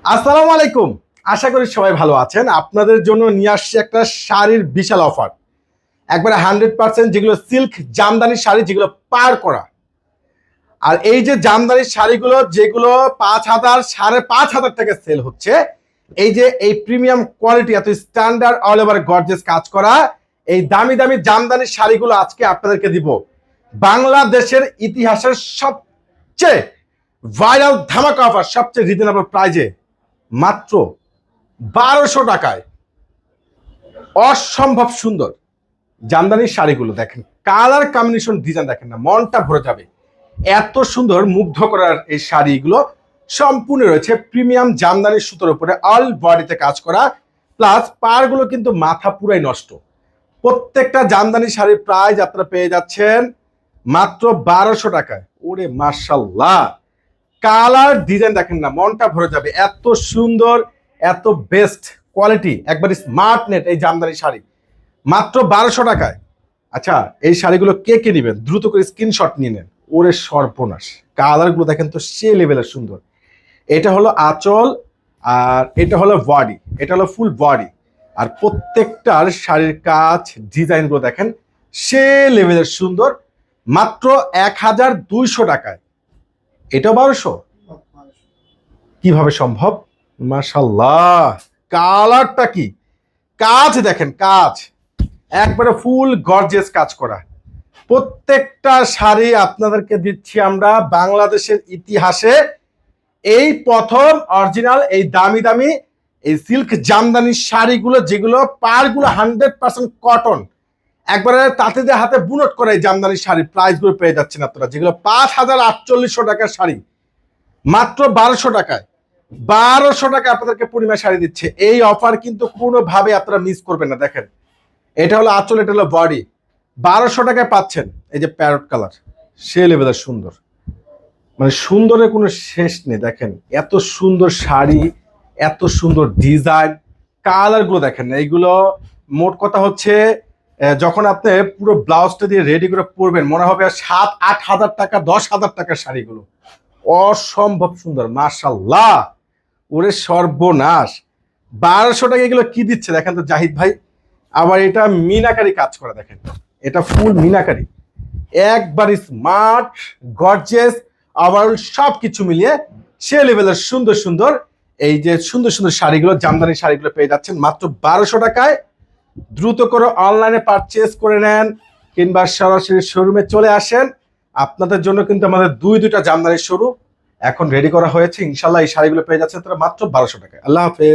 আসসালামু আলাইকুম। আশা করি সবাই ভালো আছেন। আপনাদের জন্য নিয়ে আসছি একটা শাড়ির বিশাল অফার। একবারে 100% যেগুলো সিল্ক জামদানি শাড়ি, যেগুলো পার করা। আর এই যে জামদানি শাড়িগুলো যেগুলো 5,000 5,500 টাকা সেল হচ্ছে, এই যে এই প্রিমিয়াম কোয়ালিটি, এত স্ট্যান্ডার্ড অল ওভার গর্জিয়াস কাজ করা এই দামি দামি জামদানি শাড়িগুলো আজকে আপনাদেরকে দিব বাংলাদেশের ইতিহাসের সবচেয়ে ভাইরাল ধামাকা অফার, সবচেয়ে রিজনেবল প্রাইজে, মাত্র 1200 টাকায়। অসম্ভব সুন্দর জামদানির শাড়িগুলো দেখেন, কালার কম্বিনেশন, ডিজাইন দেখেন না, মনটা ভরে যাবে। এত সুন্দর মুগ্ধ করার এই শাড়িগুলো সম্পূর্ণ রয়েছে প্রিমিয়াম জামদানির সুতোর উপরে, অল বডিতে কাজ করা, প্লাস পাড়গুলো কিন্তু মাথা পুরাই নষ্ট। প্রত্যেকটা জামদানি শাড়ির প্রাইস আপনারা পেয়ে যাচ্ছেন মাত্র 1200 টাকায়। ওরে মাশাল্লাহ, কালার ডিজাইন দেখেন না, মনটা ভরে যাবে। এত সুন্দর, এত বেস্ট কোয়ালিটি, একবার স্মার্ট নেট এই জামদানি শাড়ি মাত্র 1200 টাকায়। আচ্ছা, এই শাড়িগুলো কে কে নেবেন দ্রুত করে স্ক্রিনশট নিয়ে নেন। ওরে সর্বনাশ, কালারগুলো দেখেন তো সে লেভেলের সুন্দর। এটা হলো আঁচল, আর এটা হলো বডি, এটা হলো ফুল বডি। আর প্রত্যেকটার শাড়ির কাজ, ডিজাইনগুলো দেখেন সে লেভেলের সুন্দর। মাত্র 1200 টাকায়। এটা 1200 কিভাবে সম্ভব? মাশাল্লাহ, কালারটা কি, কাজ দেখেন, কাজ একবারে ফুল গর্জিয়াস কাজ করা। প্রত্যেকটা শাড়ি আপনাদেরকে দিচ্ছি আমরা বাংলাদেশের ইতিহাসে এই প্রথম অরিজিনাল এই দামি দামি এই সিল্ক জামদানি শাড়িগুলো, যেগুলো পাড়গুলো 100% কটন, একবারে তাঁতিদের হাতে বুনট করে এই জামদানি শাড়ির প্রাইসগুলো পেয়ে যাচ্ছেন আপনারা, যেগুলো 5,4800 টাকার শাড়ি মাত্র 1200 টাকায়। 1200 টাকা আপনাদেরকে পূর্ণিমা শাড়ি দিচ্ছে। এই অফার কিন্তু কোনোভাবে আপনারা মিস করবেন না। দেখেন, এটা হলো আঁচল, এটা হলো বডি, 1200 টাকায় পাচ্ছেন। এই যে প্যারট কালার, সে লেভেলের সুন্দর, মানে সুন্দরের কোনো শেষ নেই। দেখেন এত সুন্দর শাড়ি, এত সুন্দর ডিজাইন, কালারগুলো দেখেন। এইগুলো মোট কথা হচ্ছে যখন আপনি পুরো ব্লাউজটা দিয়ে রেডি করে পরবেন, মনে হবে 7-8 হাজার টাকা, 10,000 টাকার শাড়িগুলো। অসম্ভব সুন্দর, মাশাল্লাহ। ওরে সর্বনাশ, 1200 টাকা এগুলো কি দিচ্ছে দেখেন তো জাহিদ ভাই। আবার এটা মিনাকারি কাজ করা, দেখেন এটা ফুল মিনাকারি, একবার স্মার্ট গর্জিয়াস, আবার সব কিছু মিলিয়ে সে লেভেলের সুন্দর সুন্দর এই যে সুন্দর সুন্দর শাড়িগুলো, জামদানি শাড়িগুলো পেয়ে যাচ্ছেন মাত্র 1200 টাকায়। দ্রুত করে অনলাইনে পারচেস করে নেন কিংবা সরাসরি শোরুমে চলে আসেন। আপনাদের জন্য কিন্তু আমাদের দুইটা জামদানির শোরুম এখন রেডি করা হয়েছে। ইনশাল্লাহ এই শাড়িগুলো পেয়ে যাচ্ছেন তারা মাত্র 1200 টাকায়। আল্লাহ হাফেজ।